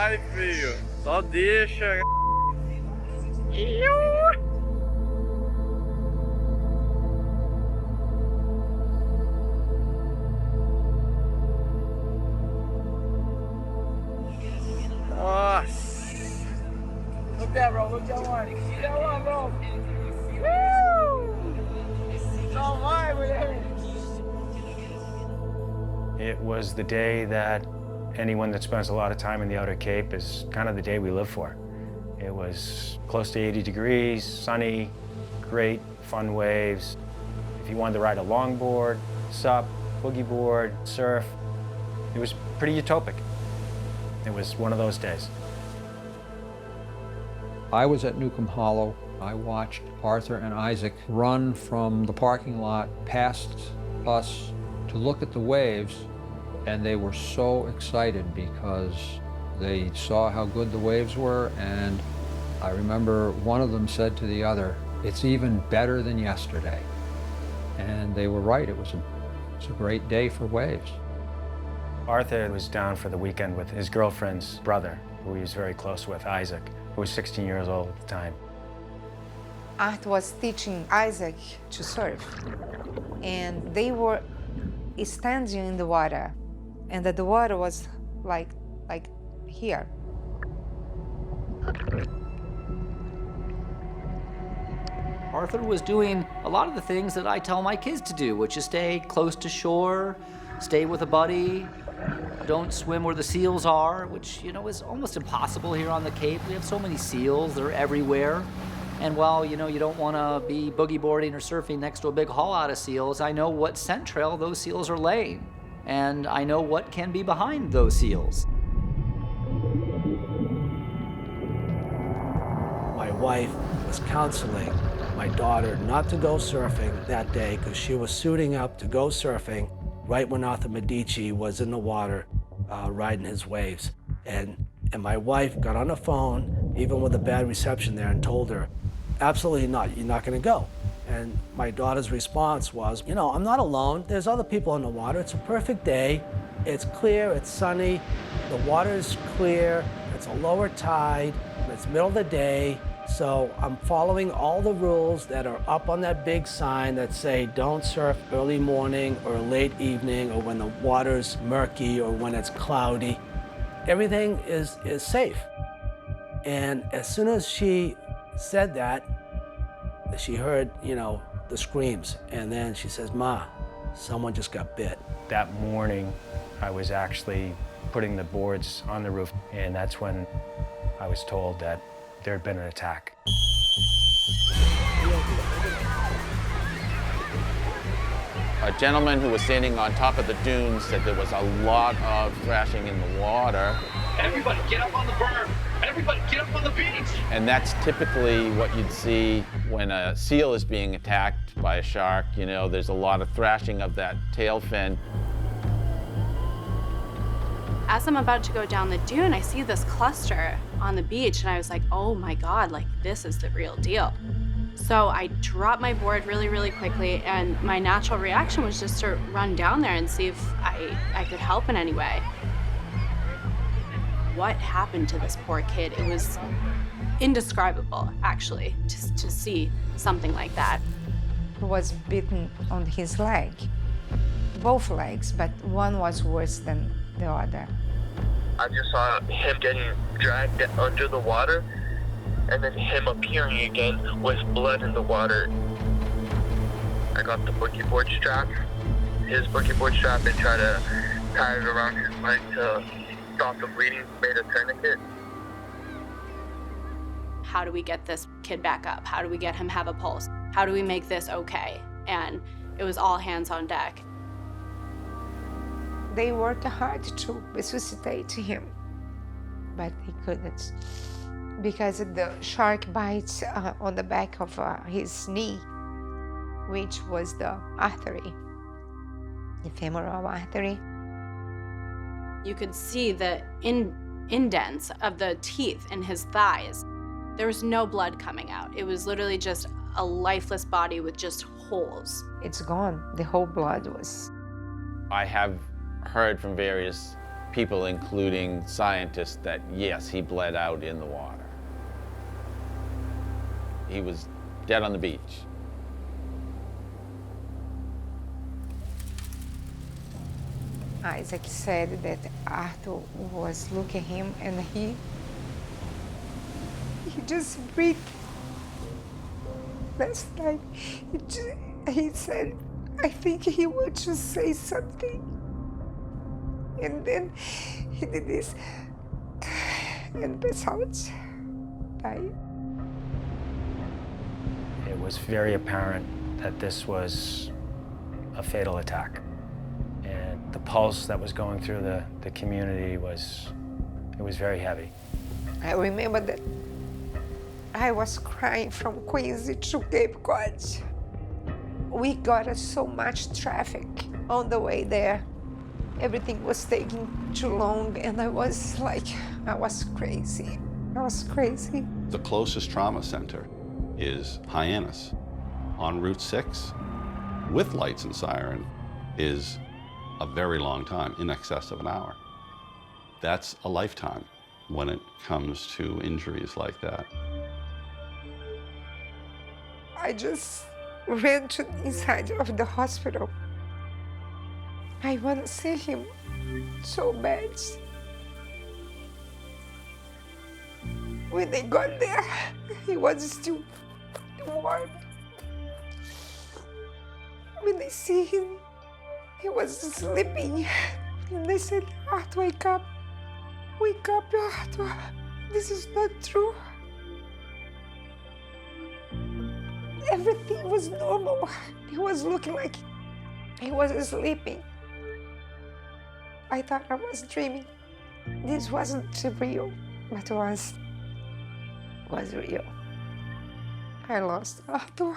vai, filho. Só deixa. Nossa. Look that, bro. Look that one. See that one, bro. Woo! So wide with it. It was the day that anyone that spends a lot of time in the Outer Cape is kind of the day we live for. It was close to 80 degrees, sunny, great, fun waves. If you wanted to ride a longboard, sup, boogie board, surf, it was pretty utopic. It was one of those days. I was at Newcomb Hollow. I watched Arthur and Isaac run from the parking lot past us to look at the waves, and they were so excited because they saw how good the waves were, and I remember one of them said to the other, "It's even better than yesterday." And they were right. It was a great day for waves. Arthur was down for the weekend with his girlfriend's brother, who he was very close with, Isaac, who was 16 years old at the time. Arthur was teaching Isaac to surf, and they were standing in the water, and the water was like here. Arthur was doing a lot of the things that I tell my kids to do, which is stay close to shore, stay with a buddy, don't swim where the seals are, which, you know, is almost impossible here on the Cape. We have so many seals, they're everywhere. And while, you know, you don't want to be boogie boarding or surfing next to a big haul out of seals, I know what scent trail those seals are laying. And I know what can be behind those seals. My wife was counseling my daughter not to go surfing that day because she was suiting up to go surfing right when Arthur Medici was in the water riding his waves. And my wife got on the phone, even with a bad reception there, and told her, absolutely not, you're not gonna go. And my daughter's response was, you know, I'm not alone. There's other people in the water. It's a perfect day. It's clear, it's sunny, the water's clear, it's a lower tide, it's middle of the day. So I'm following all the rules that are up on that big sign that say don't surf early morning or late evening or when the water's murky or when it's cloudy. Everything is safe. And as soon as she said that, she heard, you know, the screams. And then she says, "Ma, someone just got bit." That morning, I was actually putting the boards on the roof, and that's when I was told that there had been an attack. A gentleman who was standing on top of the dunes said there was a lot of thrashing in the water. Everybody get up on the berm! Everybody get up on the beach! And that's typically what you'd see when a seal is being attacked by a shark. You know, there's a lot of thrashing of that tail fin. As I'm about to go down the dune, I see this cluster on the beach, and I was like, oh my God, like this is the real deal. So I dropped my board really, really quickly, and my natural reaction was just to run down there and see if I could help in any way. What happened to this poor kid? It was indescribable, actually, to see something like that. He was bitten on his leg, both legs, but one was worse than the other. I just saw him getting dragged under the water and then him appearing again with blood in the water. I got the boogie board strap, his boogie board strap, and tried to tie it around his leg to stop the bleeding, made a tourniquet. How do we get this kid back up? How do we get him have a pulse? How do we make this okay? And it was all hands on deck. They worked hard to resuscitate him, but they couldn't because the shark bites on the back of his knee, which was the artery, the femoral artery. You could see the indents of the teeth in his thighs. There was no blood coming out. It was literally just a lifeless body with just holes. It's gone. The whole blood was. I have heard from various people, including scientists, that yes, he bled out in the water. He was dead on the beach. Isaac said that Arthur was looking at him and he just breathed. Last night, he said, I think he wanted to say something. And then he did this and passed out, died. It was very apparent that this was a fatal attack. And the pulse that was going through the community was very heavy. I remember that I was crying from Queens to Cape Cod. We got so much traffic on the way there. Everything was taking too long, and I was crazy. I was crazy. The closest trauma center is Hyannis. On Route 6, with lights and siren, is a very long time, in excess of an hour. That's a lifetime when it comes to injuries like that. I just ran to the inside of the hospital. I want to see him so bad. When they got there, he was still warm. When they see him, he was sleeping. And they said, Arthur, wake up. Wake up, Arthur. This is not true. Everything was normal. He was looking like he was sleeping. I thought I was dreaming. This wasn't real, but was real. I lost Arthur.